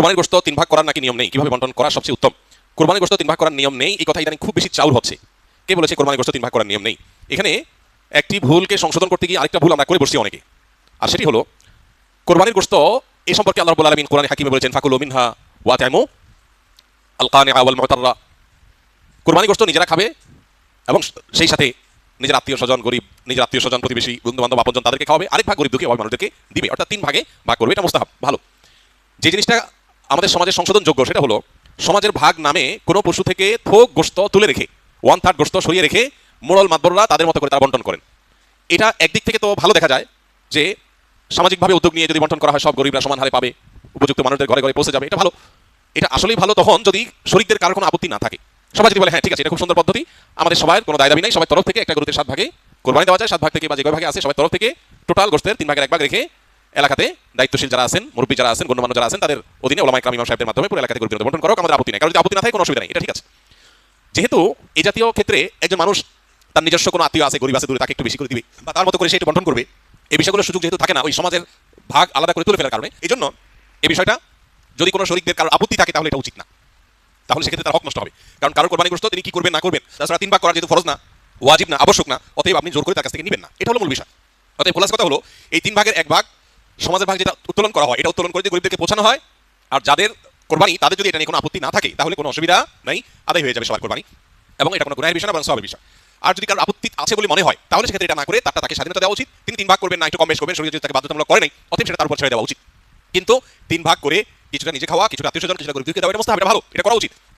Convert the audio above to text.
কোরবানির গোশত তিন ভাগ করার নাকি নিয়ম নেই, কিভাবে বন্টন করা সবচেয়ে উত্তম? কোরবানির গোশত তিন ভাগ করার নিয়ম নেই এই কথা ইদানিং খুব বেশি চাউর হচ্ছে। কে বলেছে কোরবানির গোশত তিন ভাগ করার নিয়ম নেই? এখানে একটি ভুলকে সংশোধন করতে গিয়ে আরেকটা ভুল আমরা করে বসছি অনেকে। আর সেটি হলো কোরবানির গোশত এ সম্পর্কে আল্লাহ রাব্বুল আলামিন কোরআনে হাকিমে বলেছেন ফাকুলু মিনহা ওয়া তাইমু আল কানিআ ওয়াল মুতাররা। কোরবানির গোশত নিজেরা খাবে এবং সেই সাথে নিজের আত্মীয় স্বজন, গরিব, নিজের আত্মীয় স্বজন, প্রতিবেশী, বন্ধু বান্ধব, আপনজন তাদেরকে খাওয়াবে, আরেক ভাগ গরিব দুঃখী অভাবী মানুষদেরকে দিবে। অর্থাৎ তিন ভাগে ভাগ করবে, এটা মুস্তাহাব, ভালো। যে জিনিসটা আমাদের সমাজে সংশোধনযোগ্য সেটা হলো সমাজের ভাগ নামে কোনো পশু থেকে থোক গোশত তুলে রেখে 1/3 গোশত সরিয়ে রেখে মোড়ল মাতবররা তাদের মতো করে তারা বন্টন করেন। এটা একদিক থেকে তো ভালো দেখা যায় যে সামাজিকভাবে উদ্যোগ নিয়ে যদি বন্টন করা হয় সব গরিবরা সমান হারে পাবে, উপযুক্ত মানুষদের ঘরে ঘরে পৌঁছে যাবে, এটা ভালো। এটা আসলেই ভালো তখন যদি শরীকদের কারোর কোনো আপত্তি না থাকে। সবাই যদি বলে হ্যাঁ ঠিক আছে এটা খুব সুন্দর পদ্ধতি, আমাদের সবাই কোনো দায় দাবি নাই, সবাই তরফ থেকে একটা গরুতে 7 ভাগে কোরবানি দেওয়া যায়, 7 ভাগ থেকে বা যে কয় ভাগে আছে সবাই তরফ থেকে টোটাল গোশতের 3 ভাগের 1 ভাগ রেখে এলাকাতে দায়িত্বশীল যারা আছেন, মুরব্বী যারা আছেন, গণ্যমান্য যারা আছেন তাদের অধীনে ওলামা ইকরাম ইমাম সাহেবদের মাধ্যমে পুরো এলাকাতে গরিবদের বন্টন করো, আমাদের আপত্তি নেই। কারণ যদি আপত্তি না থাকে কোনো অসুবিধা নেই, এটা ঠিক আছে। যেহেতু এই জাতীয় ক্ষেত্রে একজন মানুষ তার নিজস্ব কোনো আত্মীয় আছে, গরিব আছে দূরে, তাকে একটু বেশি করে দিবে বা তার মতো করে সে একটু বন্টন করবে, এই বিষয়গুলোর সুযোগ যেহেতু থাকে না ওই সমাজের ভাগ আলাদা করে তুলে ফেলার কারণে, এই জন্য এই বিষয়টা যদি কোনো শরীকদের কারোর আপত্তি থাকে তাহলে এটা উচিত না, তাহলে সেক্ষেত্রে তার হক নষ্ট হবে। কারণ কারোর কোরবানি গোশত তিনি কি করবেন না করবেন, তাছাড়া 3 ভাগ করা যেহেতু ফরজ না, ওয়াজিব না, আবশ্যক না, অতএব আপনি জোর করে তার কাছ থেকে নেবেন না, এটা হলো মূল বিষয়। অতএব খোলাস কথা হলো এই 3 ভাগের 1 ভাগ সমাজের ভাগ যেটা উত্তোলন করা হয় এটা উত্তোলন করে দিয়ে গরিবদেরকে পৌঁছানো হয়। আর যাদের কোরবানি তাদের যদি এটা নিয়ে কোনো আপত্তি না থাকে তাহলে কোনো অসুবিধা নাই, আদায় হয়ে যাবে সবার কোরবানি, এবং এটা কোনো গুনাহের বিষয় না বরং সওয়াবের বিষয়। আর যদি কারোর আপত্তি আছে বলে মনে হয় তাহলে সেক্ষেত্রে এটা না করে তাকে স্বাধীনতা দেওয়া উচিত। তিনি 3 ভাগ করবেন না একটু কম বেশ করবেন, শরীর যদি তাকে বাধ্যতামূলক করে নাই, অতএব সেটা তার উপর ছেড়ে দেওয়া উচিত। কিন্তু 3 ভাগ করে কিছুটা নিজে খাওয়া, কিছুটা আত্মীয় স্বজন, কিছুটা গরিবদেরকে দেওয়া, এটা মুস্তাহাব, এটা ভালো, এটা করা উচিত।